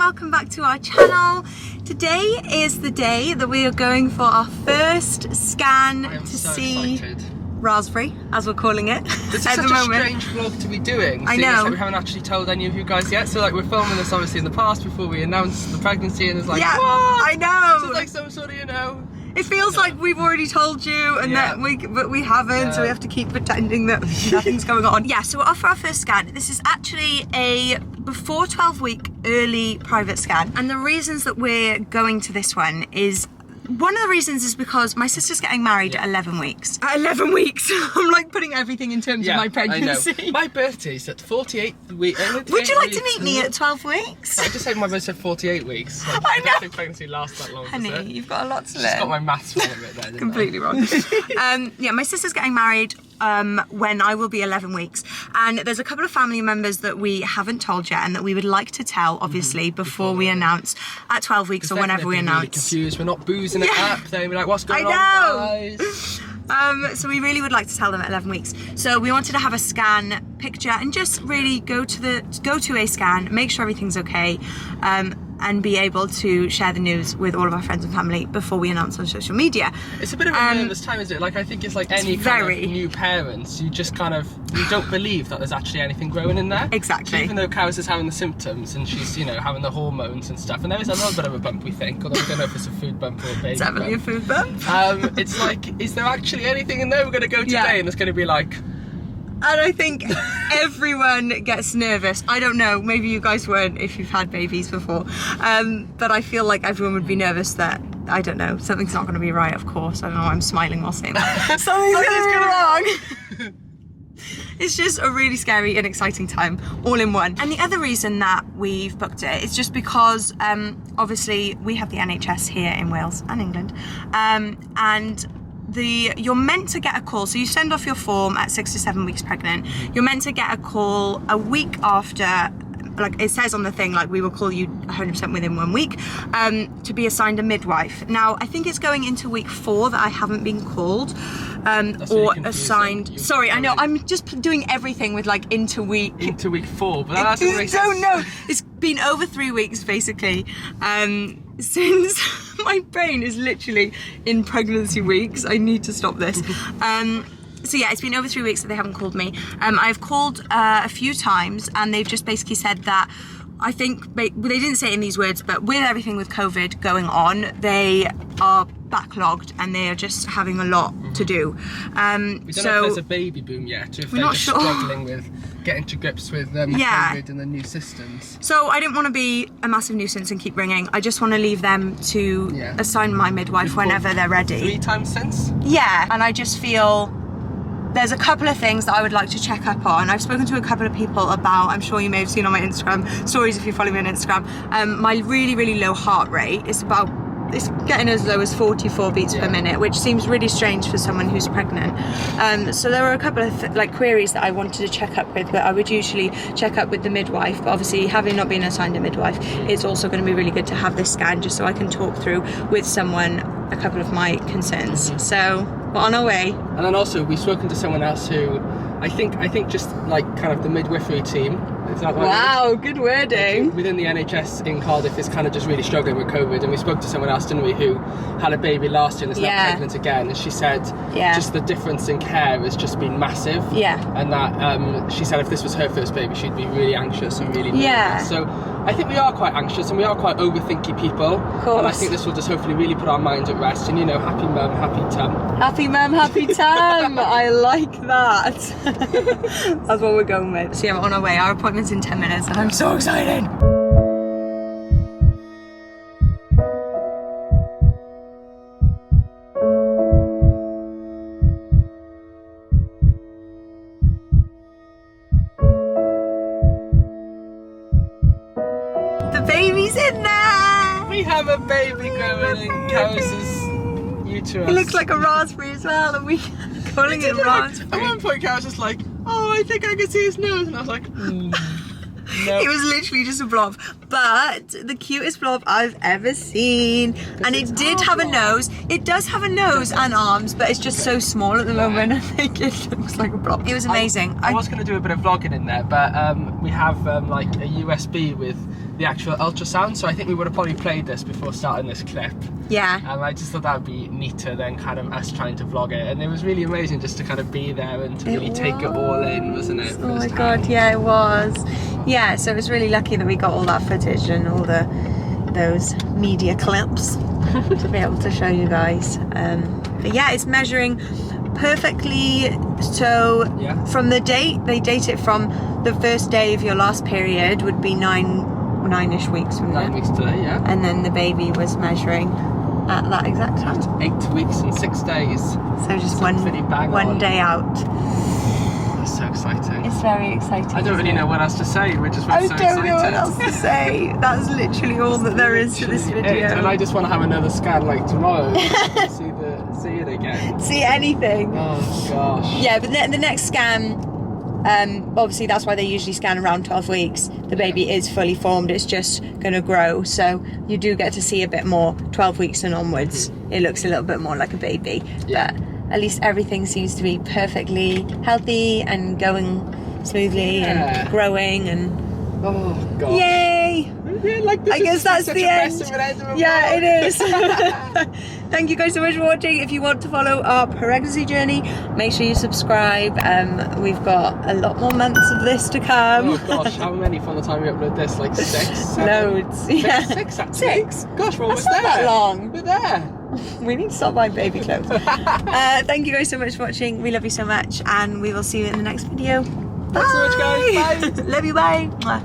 welcome back to our channel. Today is the day that we are going for our first scan to see excited. Raspberry, as we're calling it. This is at such the a moment. strange vlog to be doing. I know. Like we haven't actually told any of you guys yet. So like we're filming this obviously in the past before we announced the pregnancy, and it's like, yeah, what? I know. This is like some sort of, It feels like we've already told you, and but we haven't, so we have to keep pretending that nothing's going on. Yeah, so we're off for our first scan. This is actually a before 12-week early private scan, and the reasons that we're going to this one is, one of the reasons is because my sister's getting married at 11 weeks. At 11 weeks! I'm like putting everything in terms of my pregnancy. I know. My birthday's at 48 weeks. Would you like to meet me at 12 weeks? I just said my birthday said 48 weeks. Like, I know. I don't think pregnancy lasts that long, Honey, does it? you've got a lot to learn. Just got my maths wrong a bit there, didn't Completely wrong. Yeah, my sister's getting married when I will be 11 weeks, and there's a couple of family members that we haven't told yet and that we would like to tell, obviously, before we announce at 12 weeks or whenever we announce. Really confused. We're not boozing it up. They'll be like, what's going on, guys? So we really would like to tell them at 11 weeks. So we wanted to have a scan picture and just really go to a scan, make sure everything's okay, and be able to share the news with all of our friends and family before we announce on social media. It's a bit of a nervous time, isn't it? Like, I think it's like any kind of new parents, you just kind of, you don't believe that there's actually anything growing in there. Exactly. So even though Karis is having the symptoms and she's, having the hormones and stuff, and there is a little bit of a bump, we think, although we don't know if it's a food bump or a baby bump. Definitely a food bump. It's like, is there actually anything in there? We're going to go today and it's going to be like... And I think everyone gets nervous. I don't know, maybe you guys weren't if you've had babies before. But I feel like everyone would be nervous that, I don't know, something's not going to be right, of course. I don't know, I'm smiling while saying that. Something's going to be wrong. It's just a really scary and exciting time, all in one. And the other reason that we've booked it is just because, obviously, we have the NHS here in Wales and England. And you're meant to get a call, so you send off your form at 6 to 7 weeks pregnant. You're meant to get a call a week after, like it says on the thing, like we will call you 100% within 1 week, to be assigned a midwife. Now I think it's going into week 4 that I haven't been called or assigned. Sorry, I know I'm just doing everything with like into week 4, but that's I don't know. It's been over 3 weeks basically. Since my brain is literally in pregnancy weeks. I need to stop this. So yeah, it's been over 3 weeks that they haven't called me. I've called a few times and they've just basically said that, I think, they didn't say it in these words, but with everything with COVID going on, they are backlogged and they are just having a lot to do. We don't know if there's a baby boom yet, or if they're just struggling with getting to grips with COVID and the new systems. So I didn't want to be a massive nuisance and keep ringing. I just want to leave them to assign my midwife whenever they're ready. 3 times since? Yeah, and I just feel there's a couple of things that I would like to check up on. I've spoken to a couple of people about, I'm sure you may have seen on my Instagram stories if you follow me on Instagram, my really, really low heart rate is it's getting as low as 44 beats per minute, which seems really strange for someone who's pregnant. So there were a couple of queries that I wanted to check up with, but I would usually check up with the midwife. But obviously, having not been assigned a midwife, it's also going to be really good to have this scan just so I can talk through with someone a couple of my concerns. So we're on our way. And then also we've spoken to someone else who I think just like kind of the midwifery team. Is that right? Wow, good wording. Within the NHS in Cardiff is kind of just really struggling with COVID, and we spoke to someone else, didn't we, who had a baby last year and is now pregnant again, and she said just the difference in care has just been massive. Yeah. And that she said if this was her first baby, she'd be really anxious and really nervous. So I think we are quite anxious and we are quite overthinky people. Of course. And I think this will just hopefully really put our minds at rest, and happy mum, happy tum. Happy mum, happy tum. I like that. That's what we're going with. So yeah, we're on our way. Our appointment's in 10 minutes and I'm so excited. The baby's in there! We have a baby growing in Karis's uterus. It looks like a raspberry as well, and we calling it raspberry. At one point Karis was like, oh, I think I can see his nose, and I was like, No. It was literally just a blob, but the cutest blob I've ever seen. And it did have a nose. It does have a nose and arms, but it's just so small at the moment. I think it looks like a blob. It was amazing. I was going to do a bit of vlogging in there, but we have like a USB with the actual ultrasound, so I think we would have probably played this before starting this clip. Yeah. And I just thought that would be neater than kind of us trying to vlog it, and it was really amazing just to kind of be there and to really take it all in, wasn't it? Oh my god, yeah, it was. Yeah, so it was really lucky that we got all that footage and all those media clips to be able to show you guys. But yeah, it's measuring perfectly. So from the date, they date it from the first day of your last period would be nine-ish weeks from there. 9 weeks today, yeah. And then the baby was measuring at that exact time. 8 weeks and 6 days. So just one day out. That's so exciting. It's very exciting. I don't really know what else to say. We're just so excited. I don't know what else to say. That's literally all that there is to this video. And I just want to have another scan like tomorrow. see it again. See anything. Oh gosh. Yeah, but the next scan, obviously that's why they usually scan around 12 weeks. The baby is fully formed, it's just going to grow, so you do get to see a bit more 12 weeks and onwards. It looks a little bit more like a baby, but at least everything seems to be perfectly healthy and going smoothly and growing and oh god, yay. Yeah, like this, I guess that's the end. Yeah, it is. Thank you guys so much for watching. If you want to follow our pregnancy journey, make sure you subscribe. We've got a lot more months of this to come. Oh gosh, how many from the time we upload this? Like 6, 7? Loads. Yeah. 6 actually. 6. Gosh, we're almost That's not there. that long. We're there. We need to stop buying baby clothes. Thank you guys so much for watching. We love you so much, and we will see you in the next video. Thanks so much, guys. Bye. Love you. Bye. Mwah.